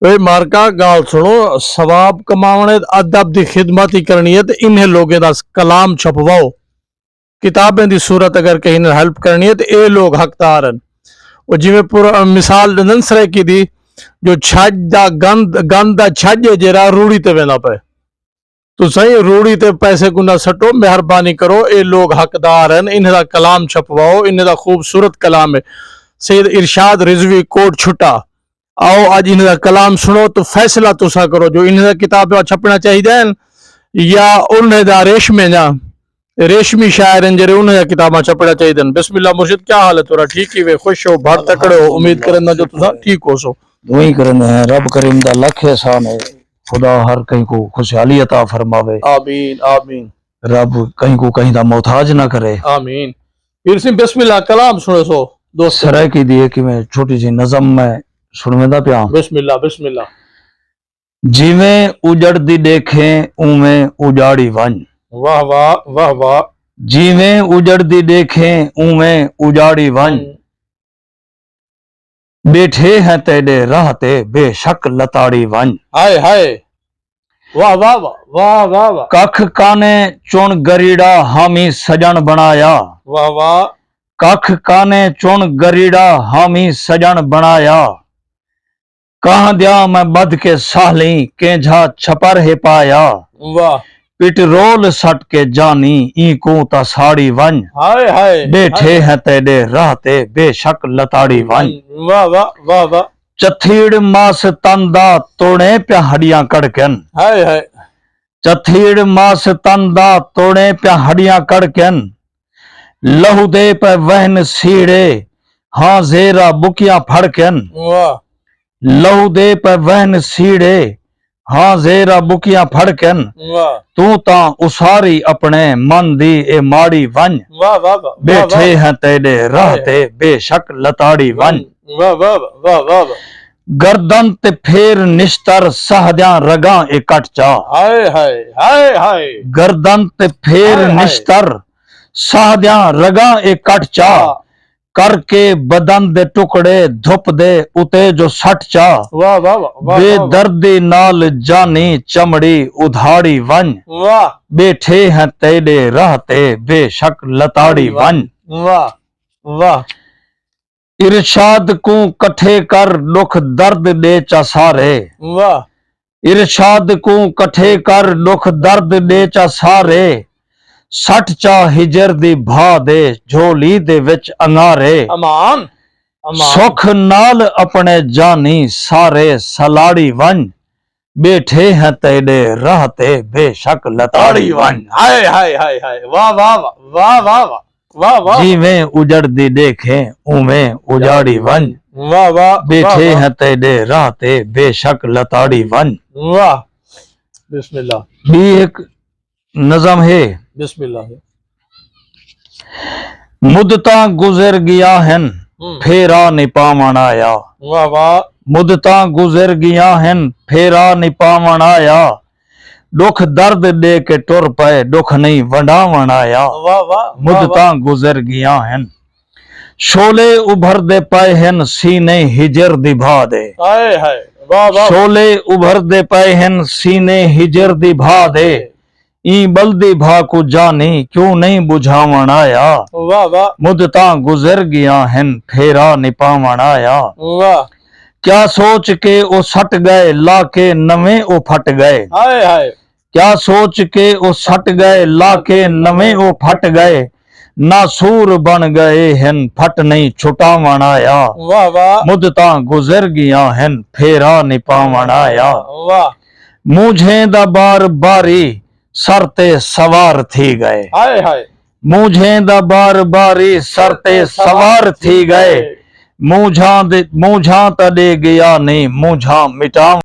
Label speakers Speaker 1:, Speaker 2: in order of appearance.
Speaker 1: वे मार्का गाल सुनो, सवाब कमावने अदब दी खिदमत ही करनी है, तो इन्हें लोगों दा कलाम छपवाओ, किताबें दी सूरत अगर कहीं ने हेल्प करनी है तो ये लोग हकदार हैं। और जिमें पूरा मिसाल नंसरे की दी, जो छज दा गंद दा छज है जरा रूढ़ी ते वेंदा पे, तो सही रूढ़ी ते पैसे को ना सटो, मेहरबानी करो, ये लोग हकदार हैं, इन्हें दा कलाम छपवाओ, इन्हें दा खूबसूरत कलाम है। सैयद इरशाद रिजवी कोट छुट्टा, आओ आज इन्हें दा कलाम सुनो तो फैसला तुसा करो, जो इन्हें दा किताब छपना चाहिए या उन्हें दा रेशमी शायर हैं जरे उन्हें किताबा छपना चाहिए। बिस्मिल्लाह मुर्शिद, क्या हाल है तोरा? ठीक ही वे, खुश हो, भर तकड़े हो, उम्मीद करना जो तुसा ठीक हो सो।
Speaker 2: वही करने हैं, रब करीम दा लख एहसान है, खुदा हर कहीं को खुशहाली अता फरमावे।
Speaker 1: आमीन आमीन।
Speaker 2: रब कहीं को कहीं दा मोहताज ना करे।
Speaker 1: आमीन। फिर सिंह बिस्मिल्लाह कलाम सुनो सो दोस्त।
Speaker 2: सराय की दिए कि मैं छोटी सी नज़म में सुनवेदा पिया।
Speaker 1: बिस्मिल्लाह बिस्मिल्लाह।
Speaker 2: जिवें उजड़दी देखें उवें उजाड़ी वन।
Speaker 1: वाह वाह वाह वाह।
Speaker 2: जिवें उजड़दी देखें उवें उजाड़ी वन, बैठे हैं तेरे राह ते बेशक लताड़ी वन।
Speaker 1: हाय हाय, वाह वाह वाह वाह वाह।
Speaker 2: कख काने चुन गरीड़ा हामी सजन बनाया।
Speaker 1: वाह वाह।
Speaker 2: कख काने चुन गरीड़ा हामी सजन बनाया, कहां दिया मैं बद के साहली केझा छपर है पाया।
Speaker 1: वाह।
Speaker 2: पिटरोल सट के जानी ई को ता साड़ी वन।
Speaker 1: हाय हाय।
Speaker 2: बैठे हैं तेरे राह ते बेशक लताड़ी वन।
Speaker 1: वाह वाह वाह वाह।
Speaker 2: चथीड़ मास तंदा तोड़े प्या हड्डियां कड़कन।
Speaker 1: हाय हाय।
Speaker 2: चथीड़ मास तंदा तोड़े प्या हड्डियां कड़कन, लहू दे पे वहन सीड़े हाँ जेरा बुकियां फड़कन।
Speaker 1: वाह।
Speaker 2: लहू दे पे वहन सीड़े हाँ जेरा बुकियां फड़कन,
Speaker 1: वाह।
Speaker 2: तू ता उसारी अपने मन दी ए माड़ी वन।
Speaker 1: वाह वाह वाह।
Speaker 2: बैठे हैं तेरे राह ते बेशक लताड़ी वन।
Speaker 1: वाह वाह वाह वाह वाह।
Speaker 2: गर्दन ते फेर निश्तर सहद्या रगा ए कटचा।
Speaker 1: हाय हाय हाय हाय।
Speaker 2: गर्दन ते फेर
Speaker 1: हाय हाय।
Speaker 2: निश्तर सहद्या रगा ए कटचा, करके बदन दे टुकड़े धुप दे उते जो सट चा।
Speaker 1: वाह वाह वाह।
Speaker 2: बेदर्दी नाल जानी चमड़ी उधाड़ी वन।
Speaker 1: वाह।
Speaker 2: बैठे हैं तेरे राह ते बेशक लताड़ी वन।
Speaker 1: वाह वाह।
Speaker 2: इरशाद को कठे कर दुख दर्द दे चा सारे।
Speaker 1: वाह।
Speaker 2: इरशाद को कठे कर दुख दर्द दे चा सारे, सट चा हिजर दी भा दे झोली दे विच अंगारे।
Speaker 1: अमान अमान।
Speaker 2: सुख नाल अपने जानी सारे सलाड़ी वन, बैठे हैं तेरे राह ते बेशक लताड़ी वन।
Speaker 1: हाय हाय हाय हाय। वाह वाह वाह वाह वाह वाह वाह।
Speaker 2: जिवें उजड़दी देखे उवें उजाड़ी वन,
Speaker 1: वाह वाह।
Speaker 2: बैठे हैं तेरे राह ते बेशक लताड़ी वन।
Speaker 1: वाह। बिस्मिल्लाह।
Speaker 2: भी एक नज़म है।
Speaker 1: बिस्मिल्लाह।
Speaker 2: मुद्दता गुजर गया हैं फेरा निपावन आया।
Speaker 1: वाह वाह।
Speaker 2: मुद्दता गुजर गया हैं फेरा निपावन आया, दुख दर्द दे के टुर पे दुख नहीं वंडावन आया।
Speaker 1: वाह वाह।
Speaker 2: मुद्दता गुजर गया हैं शोले उभर दे पाए हैं सीने हिजर दिभा दे।
Speaker 1: हाय हाय। वाह वाह।
Speaker 2: शोले उभर दे पाए हैं सीने हिजर दिभा दे, ई बल्दी भा को जानी क्यों नहीं बुझावन आया।
Speaker 1: वाह वाह।
Speaker 2: मुद्दता गुजर गया हैं फेरा निपावन आया,
Speaker 1: वाह।
Speaker 2: क्या सोच के ओ सट गए लाके नवे ओ फट गए।
Speaker 1: हाय हाय।
Speaker 2: क्या सोच के ओ सट गए लाके नवे ओ फट गए, नासूर बन गए हैं फट नहीं छुटावन आया।
Speaker 1: वाह वाह।
Speaker 2: मुद्दता गुजर गया हैं फेरा निपावन आया,
Speaker 1: वाह।
Speaker 2: मुझे दा बार बारी सरते सवार थी गए।
Speaker 1: हाय हाय।
Speaker 2: मुझे दा बार बारी सरते सवार थी गए, मूझा त दे गया नहीं मूझा मिटा